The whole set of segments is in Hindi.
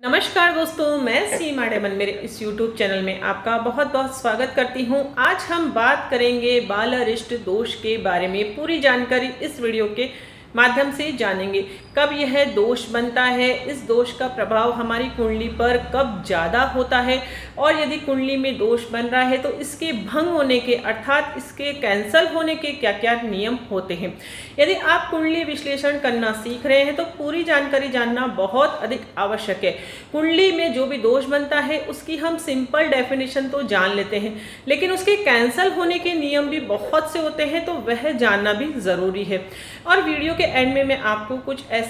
नमस्कार दोस्तों, मैं सीमा डेमन मेरे इस YouTube चैनल में आपका बहुत बहुत स्वागत करती हूं। आज हम बात करेंगे बाल अरिष्ट दोष के बारे में। पूरी जानकारी इस वीडियो के माध्यम से जानेंगे। कब यह दोष बनता है, इस दोष का प्रभाव हमारी कुंडली पर कब ज़्यादा होता है और यदि कुंडली में दोष बन रहा है तो इसके भंग होने के अर्थात इसके कैंसल होने के क्या क्या नियम होते हैं। यदि आप कुंडली विश्लेषण करना सीख रहे हैं तो पूरी जानकारी जानना बहुत अधिक आवश्यक है। कुंडली में जो भी दोष बनता है उसकी हम सिंपल डेफिनेशन तो जान लेते हैं, लेकिन उसके कैंसल होने के नियम भी बहुत से होते हैं, तो वह जानना भी ज़रूरी है। और वीडियो के एंड में मैं आपको कुछ ऐसे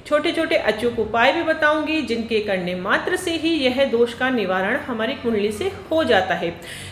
छोटे छोटे अचूक उपाय भी बताऊंगी जिनके करने मात्र से ही यह दोष का निवारण हमारी कुंडली से हो जाता है।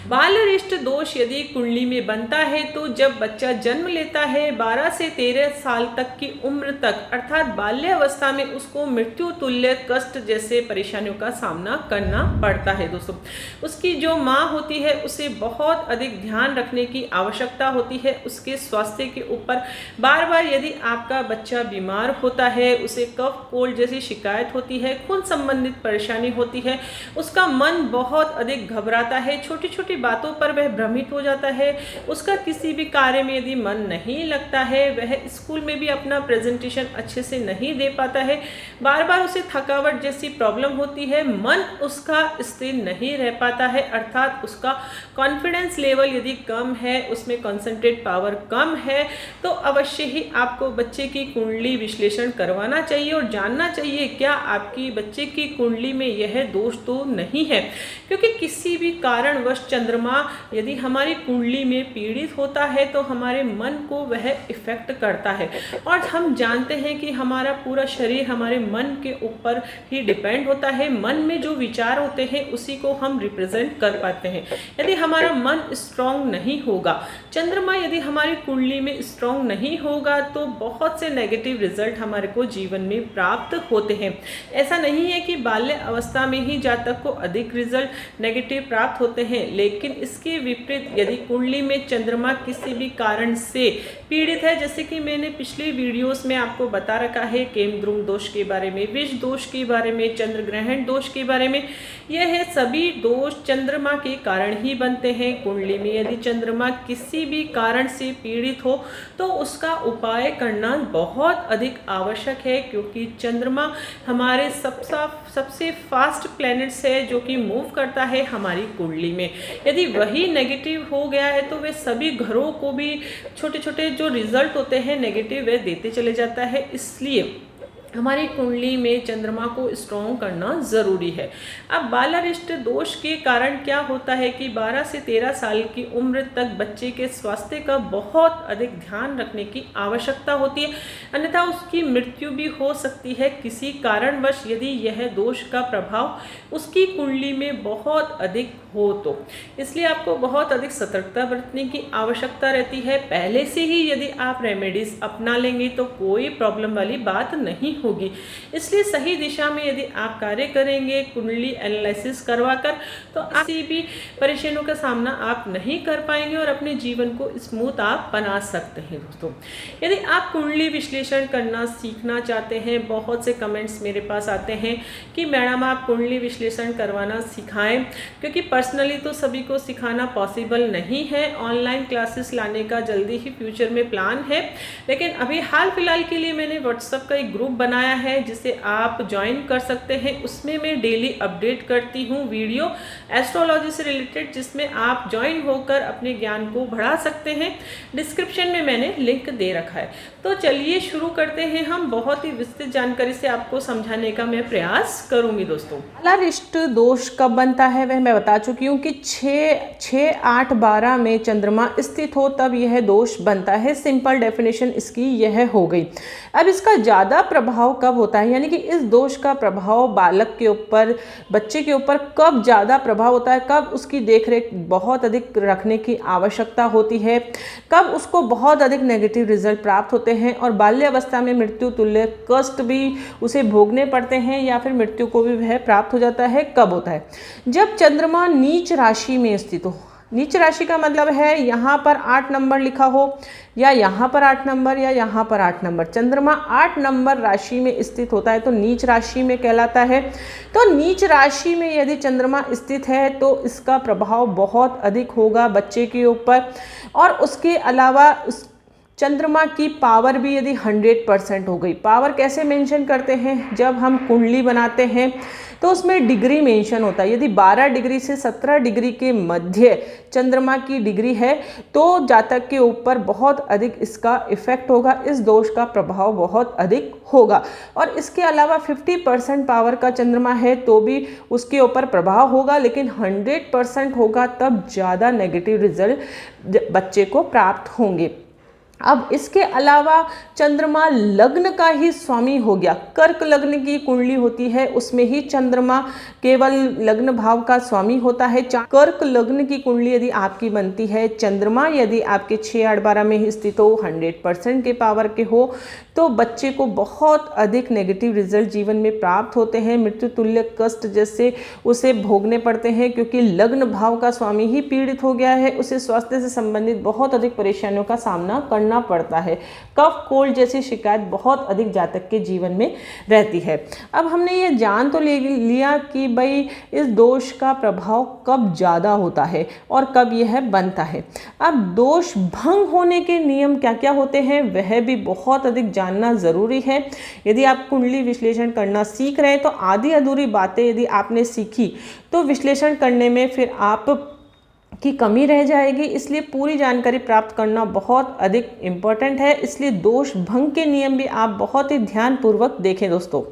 बाल अरिष्ट दोष यदि कुंडली में बनता है तो जब बच्चा जन्म लेता है 12 से 13 साल तक की उम्र तक अर्थात बाल्यावस्था में उसको मृत्यु तुल्य कष्ट जैसे परेशानियों का सामना करना पड़ता है। दोस्तों, उसकी जो माँ होती है उसे बहुत अधिक ध्यान रखने की आवश्यकता होती है। उसके स्वास्थ्य के ऊपर बार बार यदि आपका बच्चा बीमार होता है, उसे कफ कोल्ड जैसी शिकायत होती है, खून संबंधित परेशानी होती है, उसका मन बहुत अधिक घबराता है, छोटी छोटी बातों पर वह भ्रमित हो जाता है, उसका किसी भी कार्य में यदि मन नहीं लगता है, वह स्कूल में भी अपना प्रेजेंटेशन अच्छे से नहीं दे पाता है, बार बार उसे थकावट जैसी प्रॉब्लम होती है, मन उसका स्थिर नहीं रह पाता है, अर्थात उसका कॉन्फिडेंस लेवल यदि कम है, उसमें कॉन्सेंट्रेट पावर कम है, तो अवश्य ही आपको बच्चे की कुंडली विश्लेषण करवाना चाहिए और जानना चाहिए क्या आपकी बच्चे की कुंडली में यह दोष तो नहीं है। क्योंकि किसी भी कारणवश चंद्रमा यदि हमारी कुंडली में पीड़ित होता है तो हमारे मन को वह इफेक्ट करता है, और हम जानते हैं कि हमारा पूरा शरीर हमारे मन के ऊपर ही डिपेंड होता है। मन में जो विचार होते हैं उसी को हम रिप्रेजेंट कर पाते हैं। यदि हमारा मन स्ट्रांग नहीं होगा, चंद्रमा यदि हमारी कुंडली में स्ट्रांग नहीं होगा तो बहुत से नेगेटिव रिजल्ट हमारे को जीवन में प्राप्त होते हैं। ऐसा नहीं है कि बाल्य अवस्था में ही जातक को अधिक रिजल्ट नेगेटिव प्राप्त होते हैं, लेकिन इसके विपरीत यदि कुंडली में चंद्रमा किसी भी कारण से पीड़ित है, जैसे कि मैंने पिछले वीडियोस में आपको बता रखा है, केमद्रुम दोष के बारे में, विष दोष के बारे में, चंद्र ग्रहण दोष के बारे में, यह सभी दोष चंद्रमा के कारण ही बनते हैं। कुंडली में यदि चंद्रमा किसी भी कारण से पीड़ित हो तो उसका उपाय करना बहुत अधिक आवश्यक है, क्योंकि चंद्रमा हमारे सबसे फास्ट प्लैनेट्स है जो कि मूव करता है हमारी कुंडली में। यदि वही नेगेटिव हो गया है तो वे सभी घरों को भी छोटे छोटे जो रिजल्ट होते हैं नेगेटिव वे देते चले जाता है। इसलिए हमारी कुंडली में चंद्रमा को स्ट्रॉन्ग करना ज़रूरी है। अब बाल अरिष्ट दोष के कारण क्या होता है कि 12 से 13 साल की उम्र तक बच्चे के स्वास्थ्य का बहुत अधिक ध्यान रखने की आवश्यकता होती है, अन्यथा उसकी मृत्यु भी हो सकती है किसी कारणवश यदि यह दोष का प्रभाव उसकी कुंडली में बहुत अधिक हो तो। इसलिए आपको बहुत अधिक सतर्कता बरतने की आवश्यकता रहती है। पहले से ही यदि आप रेमेडीज अपना लेंगे तो कोई प्रॉब्लम वाली बात नहीं होगी। इसलिए सही दिशा में यदि आप कार्य करेंगे कुंडली एनालिसिस करवाकर, तो किसी भी परेशानियों का सामना आप नहीं कर पाएंगे और अपने जीवन को स्मूथ आप बना सकते हैं। दोस्तों, यदि आप कुंडली विश्लेषण करना सीखना चाहते हैं, बहुत से कमेंट्स मेरे पास आते हैं कि मैडम आप कुंडली विश्लेषण करवाना सिखाएं, क्योंकि पर्सनली तो सभी को सिखाना पॉसिबल नहीं है। ऑनलाइन क्लासेस लाने का जल्दी ही फ्यूचर में प्लान है, लेकिन अभी हाल फिलहाल के लिए मैंने व्हाट्सएप का एक ग्रुप बनाया है जिसे आप ज्वाइन कर सकते हैं। उसमें मैं डेली अपडेट करती हूँ वीडियो एस्ट्रोलॉजी से रिलेटेड, जिसमें आप ज्वाइन होकर अपने ज्ञान को बढ़ा सकते हैं। डिस्क्रिप्शन में मैंने लिंक दे रखा है। तो चलिए शुरू करते हैं। हम बहुत ही विस्तृत जानकारी से आपको समझाने का मैं प्रयास करूंगी। दोस्तों, बाल अरिष्ट दोष कब बनता है वह मैं बता चुकी हूँ कि 6, 8, 12 में चंद्रमा स्थित हो तब यह दोष बनता है। सिंपल डेफिनेशन इसकी यह हो गई। अब इसका ज़्यादा प्रभाव कब होता है, यानी कि इस दोष का प्रभाव बालक के ऊपर, बच्चे के ऊपर कब ज़्यादा प्रभाव होता है, कब उसकी देखरेख बहुत अधिक रखने की आवश्यकता होती है, कब उसको बहुत अधिक नेगेटिव रिजल्ट प्राप्त होते हैं और बाल्यावस्था में मृत्यु तुल्य कष्ट भी उसे भोगने पड़ते हैं या फिर मृत्यु को भी वह प्राप्त हो जाता है, कब होता है? जब चंद्रमा नीच राशि में स्थित हो। नीच राशि का मतलब है यहाँ पर 8 नंबर लिखा हो, या यहाँ पर 8 नंबर, या यहाँ पर 8 नंबर। चंद्रमा 8 नंबर राशि में स्थित होता है तो नीच राशि में कहलाता है। तो नीच राशि में यदि चंद्रमा स्थित है तो इसका प्रभाव बहुत अधिक होगा बच्चे के ऊपर। और उसके अलावा चंद्रमा की पावर भी यदि 100% हो गई, पावर कैसे मेंशन करते हैं, जब हम कुंडली बनाते हैं तो उसमें डिग्री मेंशन होता है। यदि 12 डिग्री से 17 डिग्री के मध्य चंद्रमा की डिग्री है तो जातक के ऊपर बहुत अधिक इसका इफेक्ट होगा, इस दोष का प्रभाव बहुत अधिक होगा। और इसके अलावा 50% पावर का चंद्रमा है तो भी उसके ऊपर प्रभाव होगा, लेकिन 100% होगा तब ज़्यादा नेगेटिव रिजल्ट बच्चे को प्राप्त होंगे। अब इसके अलावा चंद्रमा लग्न का ही स्वामी हो गया, कर्क लग्न की कुंडली होती है उसमें ही चंद्रमा केवल लग्न भाव का स्वामी होता है। कर्क लग्न की कुंडली यदि आपकी बनती है, चंद्रमा यदि आपके 6, 8, 12 में ही स्थित हो, 100% के पावर के हो, तो बच्चे को बहुत अधिक नेगेटिव रिजल्ट जीवन में प्राप्त होते हैं। मृत्यु तुल्य कष्ट जैसे उसे भोगने पड़ते हैं, क्योंकि लग्न भाव का स्वामी ही पीड़ित हो गया है, उसे स्वास्थ्य से संबंधित बहुत अधिक परेशानियों का सामना करना पड़ता है। कफ कोल्ड जैसी शिकायत बहुत अधिक जातक के जीवन में रहती है। अब हमने ये जान तो ले लिया कि भाई इस दोष का प्रभाव कब ज़्यादा होता है और कब यह बनता है। अब दोष भंग होने के नियम क्या क्या होते हैं वह भी बहुत अधिक जानना ज़रूरी है। यदि आप कुंडली विश्लेषण करना सीख रहे हैं तो आधी अधूरी बातें यदि आपने सीखी तो विश्लेषण करने में फिर आप की कमी रह जाएगी, इसलिए पूरी जानकारी प्राप्त करना बहुत अधिक इम्पोर्टेंट है। इसलिए दोष भंग के नियम भी आप बहुत ही ध्यानपूर्वक देखें दोस्तों।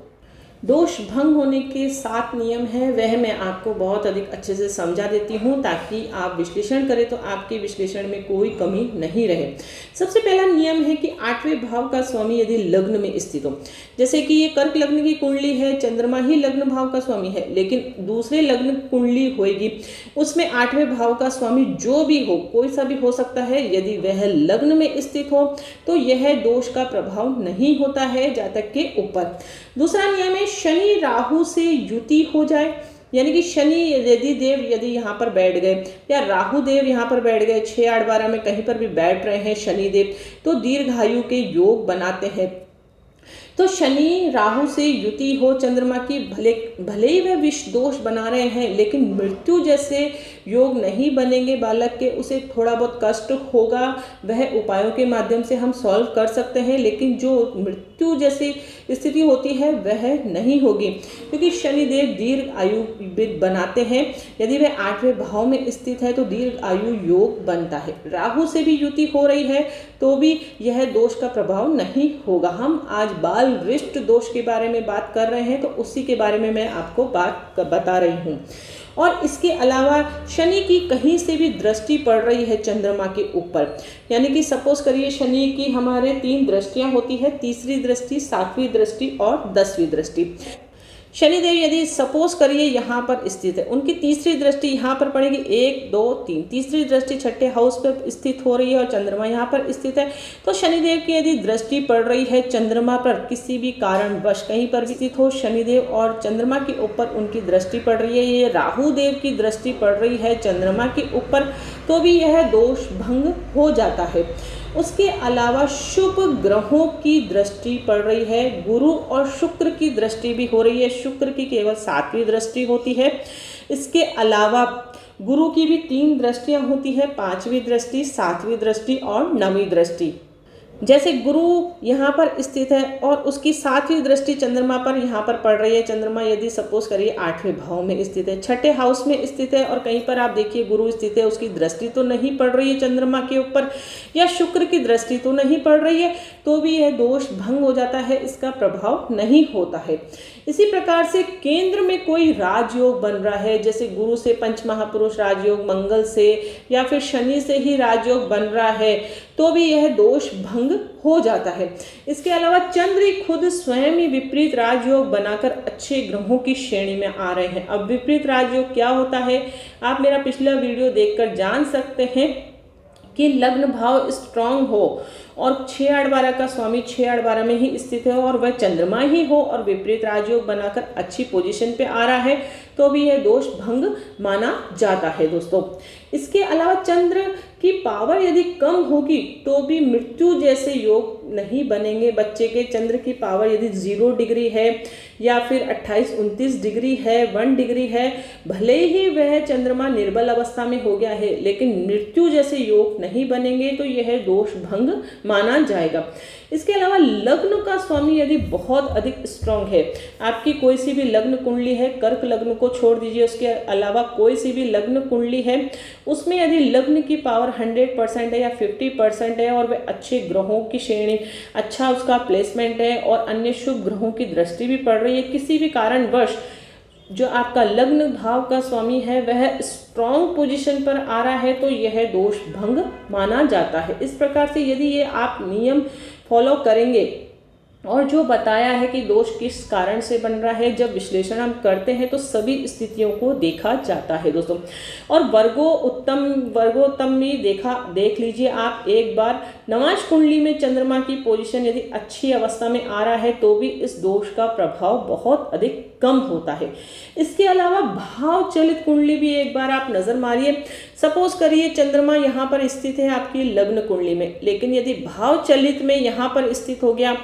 दोष भंग होने के 7 नियम हैं, वह मैं आपको बहुत अधिक अच्छे से समझा देती हूँ ताकि आप विश्लेषण करें तो आपके विश्लेषण में कोई कमी नहीं रहे। सबसे पहला नियम है कि 8वें भाव का स्वामी यदि लग्न में स्थित हो, जैसे कि ये कर्क लग्न की कुंडली है, चंद्रमा ही लग्न भाव का स्वामी है, लेकिन दूसरे लग्न कुंडली होगी उसमें 8वें भाव का स्वामी जो भी हो, कोई सा भी हो सकता है, यदि वह लग्न में स्थित हो तो यह दोष का प्रभाव नहीं होता है जातक के ऊपर। दूसरा नियम है शनि राहु से युति हो जाए, यानी कि शनि यदि देव यदि यहाँ पर बैठ गए या राहु देव यहाँ पर बैठ गए, 6, 8, 12 में कहीं पर भी बैठ रहे हैं शनि देव, तो दीर्घायु के योग बनाते हैं। तो शनि राहु से युति हो चंद्रमा की, भले ही वह विष दोष बना रहे हैं, लेकिन मृत्यु जैसे योग नहीं बनेंगे बालक के, उसे थोड़ा बहुत कष्ट होगा, वह उपायों के माध्यम से हम सॉल्व कर सकते हैं, लेकिन जो मृत्यु जैसी स्थिति होती है वह नहीं होगी, क्योंकि शनिदेव दीर्घ आयु बनाते हैं। यदि वह 8वें भाव में स्थित है तो दीर्घ आयु योग बनता है। राहु से भी युति हो रही है तो भी यह दोष का प्रभाव नहीं होगा। हम आज बाल रिष्ट दोष के बारे में बात कर रहे हैं तो उसी के बारे में मैं आपको बात बता रही हूँ। और इसके अलावा शनि की कहीं से भी दृष्टि पड़ रही है चंद्रमा के ऊपर, यानी कि सपोज करिए शनि की हमारे 3 दृष्टियां होती है, तीसरी दृष्टि, 7वीं दृष्टि और 10वीं दृष्टि। शनिदेव यदि सपोज करिए यहाँ पर स्थित है, उनकी तीसरी दृष्टि यहाँ पर पड़ेगी, 1, 2, 3, तीसरी दृष्टि 6ठे हाउस पर स्थित हो रही है और चंद्रमा यहाँ पर स्थित है। तो शनिदेव की यदि दृष्टि पड़ रही है चंद्रमा पर, किसी भी कारणवश कहीं पर भी स्थित हो शनिदेव और चंद्रमा के ऊपर उनकी दृष्टि पड़ रही है, ये राहु देव की दृष्टि पड़ रही है चंद्रमा के ऊपर, तो भी यह दोष भंग हो जाता है। उसके अलावा शुभ ग्रहों की दृष्टि पड़ रही है, गुरु और शुक्र की दृष्टि भी हो रही है, शुक्र की केवल 7वीं दृष्टि होती है। इसके अलावा गुरु की भी 3 दृष्टियां होती है, 5वीं दृष्टि, 7वीं दृष्टि और 9वीं दृष्टि। जैसे गुरु यहाँ पर स्थित है और उसकी 7वीं दृष्टि चंद्रमा पर यहाँ पर पड़ रही है, चंद्रमा यदि सपोज करिए 8वें भाव में स्थित है, 6ठे हाउस में स्थित है और कहीं पर आप देखिए गुरु स्थित है, उसकी दृष्टि तो नहीं पड़ रही है चंद्रमा के ऊपर या शुक्र की दृष्टि तो नहीं पड़ रही है, तो भी यह दोष भंग हो जाता है, इसका प्रभाव नहीं होता है। इसी प्रकार से केंद्र में कोई राजयोग बन रहा है, जैसे गुरु से पंच महापुरुष राजयोग, मंगल से या फिर शनि से ही राजयोग बन रहा है, तो भी यह दोष भंग हो जाता है। इसके अलावा चंद्र ही खुद स्वयं ही विपरीत राजयोग बनाकर अच्छे ग्रहों की श्रेणी में आ रहे हैं। अब विपरीत राजयोग क्या होता है आप मेरा पिछला वीडियो देखकर जान सकते हैं कि लग्न भाव स्ट्रांग हो और 6, 8, 12 का स्वामी 6, 8, 12 में ही स्थित है और वह चंद्रमा ही हो और विपरीत राजयोग बनाकर अच्छी पोजीशन पे आ रहा है, तो भी यह दोष भंग माना जाता है। दोस्तों इसके अलावा चंद्र की पावर यदि कम होगी तो भी मृत्यु जैसे योग नहीं बनेंगे। बच्चे के चंद्र की पावर यदि 0 डिग्री है या फिर 28-29 डिग्री है, 1 डिग्री है, भले ही वह चंद्रमा निर्बल अवस्था में हो गया है लेकिन मृत्यु जैसे योग नहीं बनेंगे, तो यह दोष भंग माना जाएगा। इसके अलावा लग्न का स्वामी यदि बहुत अधिक स्ट्रांग है, आपकी कोई सी भी लग्न कुंडली है, कर्क लग्न को छोड़ दीजिए, उसके अलावा कोई सी भी लग्न कुंडली है, उसमें यदि लग्न की पावर 100% है या 50% है और वह अच्छे ग्रहों की श्रेणी, अच्छा उसका प्लेसमेंट है और अन्य शुभ ग्रहों की दृष्टि भी पड़ रही है, किसी भी कारणवश जो आपका लग्न भाव का स्वामी है वह स्ट्रॉन्ग पोजीशन पर आ रहा है, तो यह दोष भंग माना जाता है। इस प्रकार से यदि ये आप नियम फॉलो करेंगे और जो बताया है कि दोष किस कारण से बन रहा है, जब विश्लेषण हम करते हैं तो सभी स्थितियों को देखा जाता है दोस्तों। और वर्गोत्तम में देख लीजिए आप एक बार, नवांश कुंडली में चंद्रमा की पोजीशन यदि अच्छी अवस्था में आ रहा है तो भी इस दोष का प्रभाव बहुत अधिक कम होता है। इसके अलावा भाव चलित कुंडली भी एक बार आप नजर मारिए। सपोज करिए चंद्रमा यहाँ पर स्थित है आपकी लग्न कुंडली में, लेकिन यदि भाव चलित में यहाँ पर स्थित हो गया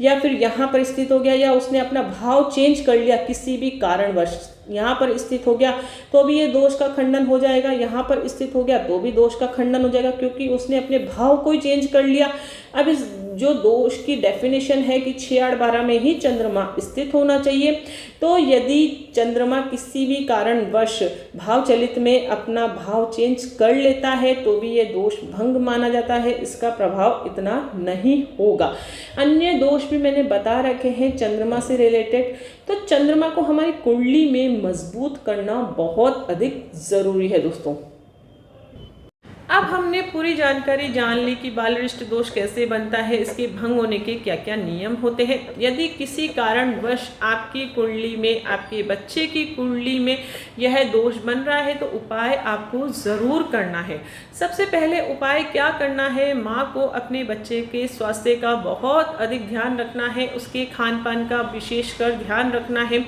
या फिर यहाँ पर स्थित हो गया या उसने अपना भाव चेंज कर लिया किसी भी कारणवश, यहाँ पर स्थित हो गया तो भी ये दोष का खंडन हो जाएगा, यहाँ पर स्थित हो गया तो भी दोष का खंडन हो जाएगा, क्योंकि उसने अपने भाव को ही चेंज कर लिया। अब इस जो दोष की डेफिनेशन है कि 6-8-12 में ही चंद्रमा स्थित होना चाहिए, तो यदि चंद्रमा किसी भी कारणवश भाव चलित में अपना भाव चेंज कर लेता है तो भी ये दोष भंग माना जाता है, इसका प्रभाव इतना नहीं होगा। अन्य दोष भी मैंने बता रखे हैं चंद्रमा से रिलेटेड। तो चंद्रमा को हमारी कुंडली में मजबूत करना बहुत अधिक जरूरी है दोस्तों। अब हमने पूरी जानकारी जान ली कि बालरिष्ट दोष कैसे बनता है, इसके भंग होने के क्या क्या नियम होते हैं। यदि किसी कारणवश आपकी कुंडली में, आपके बच्चे की कुंडली में यह दोष बन रहा है तो उपाय आपको ज़रूर करना है। सबसे पहले उपाय क्या करना है, माँ को अपने बच्चे के स्वास्थ्य का बहुत अधिक ध्यान रखना है, उसके खान पान का विशेषकर ध्यान रखना है,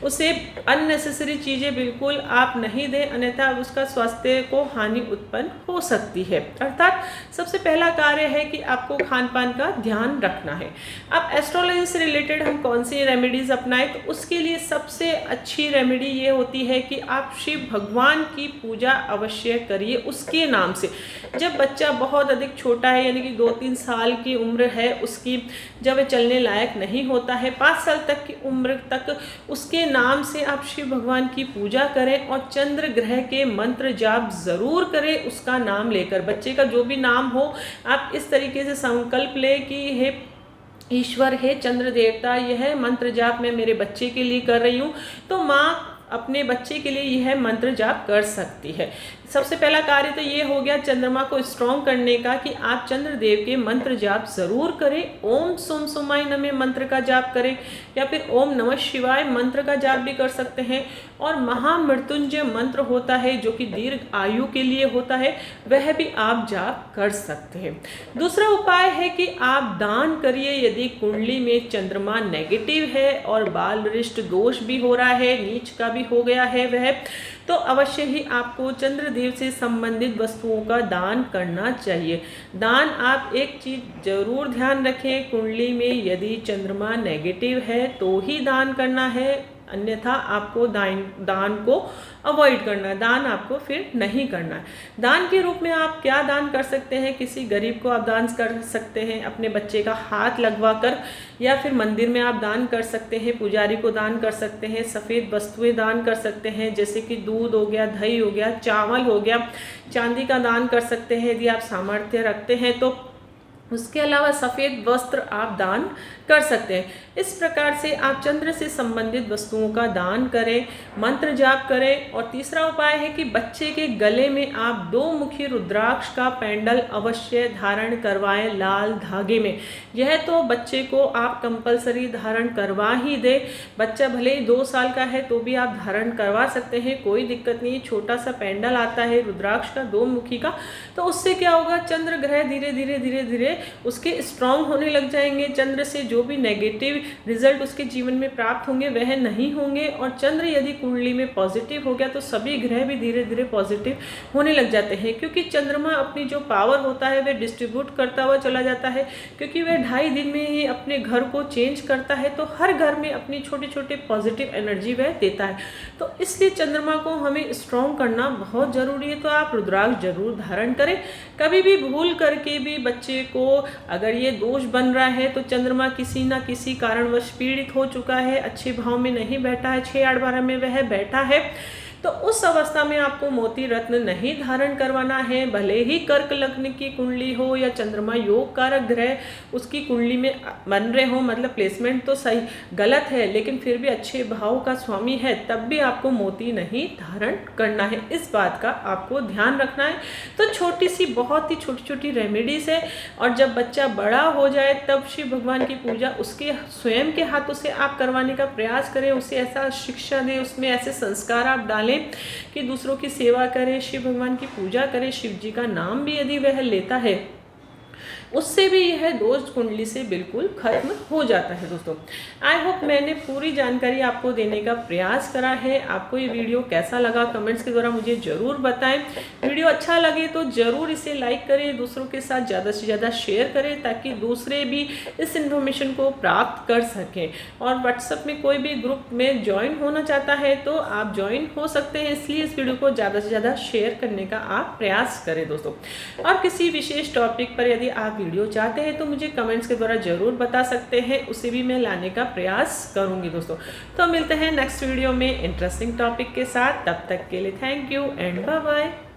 उसे अननेसेसरी चीज़ें बिल्कुल आप नहीं दें, अन्यथा उसका स्वास्थ्य को हानि उत्पन्न हो सकती है। अर्थात सबसे पहला कार्य है कि आपको खान पान का ध्यान रखना है। अब एस्ट्रोलॉजी से रिलेटेड हम कौन सी रेमेडीज अपनाएं, तो उसके लिए सबसे अच्छी रेमेडी ये होती है कि आप शिव भगवान की पूजा अवश्य करिए उसके नाम से। जब बच्चा बहुत अधिक छोटा है, यानी कि 2-3 साल की उम्र है उसकी, जब वह चलने लायक नहीं होता है, 5 साल तक की उम्र तक उसके नाम से आप शिव भगवान की पूजा करें और चंद्र ग्रह के मंत्र जाप जरूर करें उसका नाम लेकर। बच्चे का जो भी नाम हो आप इस तरीके से संकल्प ले कि हे ईश्वर, हे चंद्र देवता, यह मंत्र जाप मैं मेरे बच्चे के लिए कर रही हूँ, तो माँ अपने बच्चे के लिए यह मंत्र जाप कर सकती है। सबसे पहला कार्य तो ये हो गया चंद्रमा को स्ट्रॉन्ग करने का कि आप चंद्रदेव के मंत्र जाप जरूर करें। ओम सोम सोमाय नमः मंत्र का जाप करें या फिर ओम नमः शिवाय मंत्र का जाप भी कर सकते हैं। और महामृत्युंजय मंत्र होता है जो कि दीर्घ आयु के लिए होता है, वह भी आप जाप कर सकते हैं। दूसरा उपाय है कि आप दान करिए। यदि कुंडली में चंद्रमा नेगेटिव है और बालरिष्ट दोष भी हो रहा है, नीच का भी हो गया है वह, तो अवश्य ही आपको चंद्रदेव से संबंधित वस्तुओं का दान करना चाहिए। दान आप एक चीज जरूर ध्यान रखें, कुंडली में यदि चंद्रमा नेगेटिव है तो ही दान करना है, अन्यथा आपको दान को अवॉइड करना है, दान आपको फिर नहीं करना है। दान के रूप में आप क्या दान कर सकते हैं, किसी गरीब को आप दान कर सकते हैं अपने बच्चे का हाथ लगवा कर, या फिर मंदिर में आप दान कर सकते हैं, पुजारी को दान कर सकते हैं, सफ़ेद वस्तुएं दान कर सकते हैं जैसे कि दूध हो गया, दही हो गया, चावल हो गया, चांदी का दान कर सकते हैं यदि आप सामर्थ्य रखते हैं तो। उसके अलावा सफ़ेद वस्त्र आप दान कर सकते हैं। इस प्रकार से आप चंद्र से संबंधित वस्तुओं का दान करें, मंत्र जाप करें। और तीसरा उपाय है कि बच्चे के गले में आप 2 मुखी रुद्राक्ष का पेंडल अवश्य धारण करवाएं लाल धागे में। यह तो बच्चे को आप कंपलसरी धारण करवा ही दे, बच्चा भले ही 2 साल का है तो भी आप धारण करवा सकते हैं, कोई दिक्कत नहीं। छोटा सा पेंडल आता है रुद्राक्ष का 2 मुखी का, तो उससे क्या होगा, चंद्र ग्रह धीरे धीरे धीरे धीरे उसके स्ट्रांग होने लग जाएंगे। चंद्र से जो भी नेगेटिव रिजल्ट उसके जीवन में प्राप्त होंगे वह नहीं होंगे। और चंद्र यदि कुंडली में पॉजिटिव हो गया तो सभी ग्रह भी धीरे धीरे पॉजिटिव होने लग जाते हैं, क्योंकि चंद्रमा अपनी जो पावर होता है वह डिस्ट्रीब्यूट करता हुआ चला जाता है, क्योंकि वह 2.5 दिन में ही अपने घर को चेंज करता है। तो हर घर में अपनी छोटे छोटे पॉजिटिव एनर्जी वह देता है। तो इसलिए चंद्रमा को हमें स्ट्रॉन्ग करना बहुत ज़रूरी है। तो आप रुद्राक्ष जरूर धारण करें। कभी भी भूल करके भी बच्चे को अगर ये दोष बन रहा है तो चंद्रमा किसी ना किसी कारणवश पीड़ित हो चुका है, अच्छे भाव में नहीं बैठा है, 6 8 12 में वह बैठा है, तो उस अवस्था में आपको मोती रत्न नहीं धारण करवाना है। भले ही कर्क लग्न की कुंडली हो या चंद्रमा योग कारक ग्रह उसकी कुंडली में बन रहे हो, मतलब प्लेसमेंट तो सही गलत है लेकिन फिर भी अच्छे भाव का स्वामी है, तब भी आपको मोती नहीं धारण करना है। इस बात का आपको ध्यान रखना है। तो छोटी सी बहुत ही छोटी छोटी रेमेडीज है, और जब बच्चा बड़ा हो जाए तब शिव भगवान की पूजा उसके स्वयं के हाथों से आप करवाने का प्रयास करें, उसे ऐसा शिक्षा दें, उसमें ऐसे संस्कार आप डालें कि दूसरों की सेवा करे, शिव भगवान की पूजा करे, शिव जी का नाम भी यदि वह लेता है उससे भी यह दोष कुंडली से बिल्कुल खत्म हो जाता है। दोस्तों आई होप मैंने पूरी जानकारी आपको देने का प्रयास करा है। आपको ये वीडियो कैसा लगा कमेंट्स के द्वारा मुझे ज़रूर बताएं। वीडियो अच्छा लगे तो ज़रूर इसे लाइक करें, दूसरों के साथ ज़्यादा से ज़्यादा शेयर करें ताकि दूसरे भी इस इन्फॉर्मेशन को प्राप्त कर सकें। और व्हाट्सएप में कोई भी ग्रुप में ज्वाइन होना चाहता है तो आप ज्वाइन हो सकते हैं, इसलिए इस वीडियो को ज़्यादा से ज़्यादा शेयर करने का आप प्रयास करें दोस्तों। और किसी विशेष टॉपिक पर यदि आप वीडियो चाहते हैं तो मुझे कमेंट्स के द्वारा जरूर बता सकते हैं, उसे भी मैं लाने का प्रयास करूंगी दोस्तों। तो मिलते हैं नेक्स्ट वीडियो में इंटरेस्टिंग टॉपिक के साथ, तब तक के लिए thank you and bye bye.